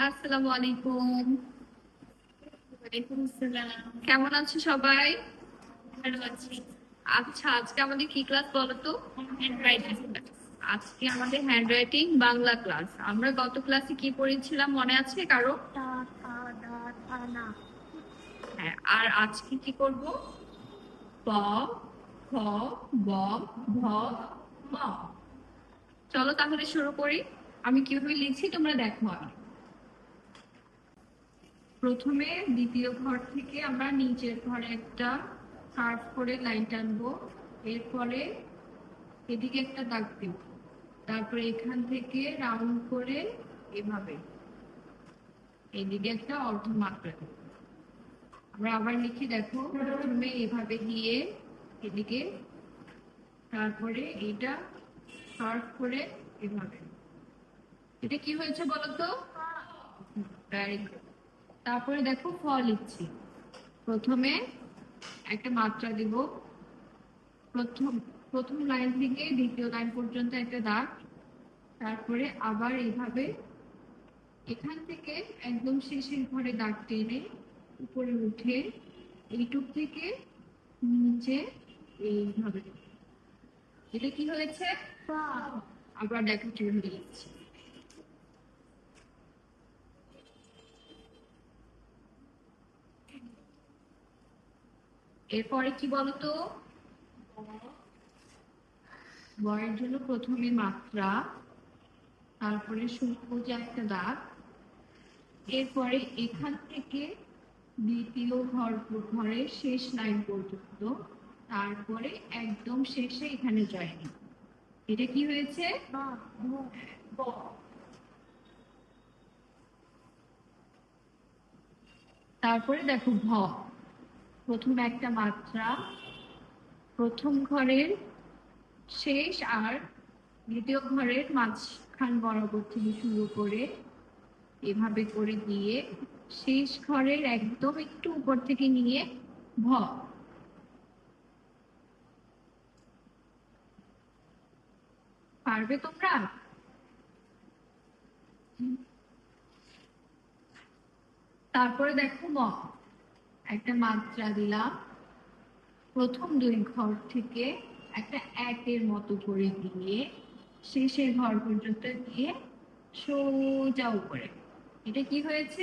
আসসালামু আলাইকুম। ওয়ালাইকুম আসসালাম। কেমন আছো সবাই? ভালো আছি। আচ্ছা, আজকে আমাদের কি ক্লাস বলো তো? Handwriting class. আজকে আমাদের হ্যান্ডরাইটিং বাংলা ক্লাস। আমরা গত ক্লাসে কি পড়েছিলাম মনে আছে কারো? টা টা দা থা না। হ্যাঁ, আর আজকে কি করব? প, খ, ব, ভ, ম। চলো তাহলে শুরু করি। আমি কিভাবে লিখছি তোমরা দেখো। আমি প্রথমে দ্বিতীয় ঘর থেকে আমরা নিচের ঘরে একটা কার্ভ করে লাইন টানবো। এরপরে এদিকে একটা দাগ দিব, তারপরে এখান থেকে রাউন্ড করে এভাবে এদিকে একটা অর্ধমাত্রা দিব। আমরা আবার লিখি, দেখো প্রথমে এভাবে দিয়ে এদিকে, তারপরে এটা কার্ভ করে এভাবে। এটা কি হয়েছে বলতো? Very good. তারপরে দেখো ফ লিখছি। প্রথমে একটা মাত্রা দিব, প্রথম প্রথম লাইন থেকে দ্বিতীয় লাইন পর্যন্ত একটা দাগ, তারপরে আবার এইভাবে এখান থেকে একদম শেষের ঘরে দাগ টেনে উপরে উঠে এইটুক থেকে নিচে এইভাবে। এটা কি হয়েছে? আবার দেখো কিভাবে লিখছি। এরপরে কি বলতো? বয়ের জন্য প্রথমে মাত্রা, তারপরে সবুজ একটা দাগ, এরপরে এখান থেকে দ্বিতীয় ঘরের শেষ লাইন পর্যন্ত, তারপরে একদম শেষে এখানে জয়েন। এটা কি হয়েছে? ব। তারপরে দেখো ভ। প্রথমে একটা মাত্রা, প্রথম ঘরের শেষ আর দ্বিতীয় ঘরের মাঝখান বরাবর থেকে শুরু করে এভাবে করে দিয়ে শেষ ঘরের একদম একটু উপর থেকে নিয়ে ভ। পারবে তোমরা? তারপরে দেখো ম। একটা মাত্রা দিলাম, প্রথম দুই ঘর থেকে একটা একের মতো করে দিয়ে শেষের ঘর পর্যন্ত দিয়ে সোজা উপরে। এটা কি হয়েছে?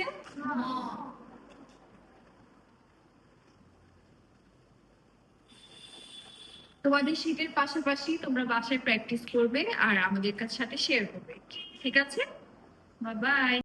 তোমাদের শীতের পাশাপাশি তোমরা বাসায় প্র্যাকটিস করবে আর আমাদের সাথে শেয়ার করবে। ঠিক আছে? Bye bye.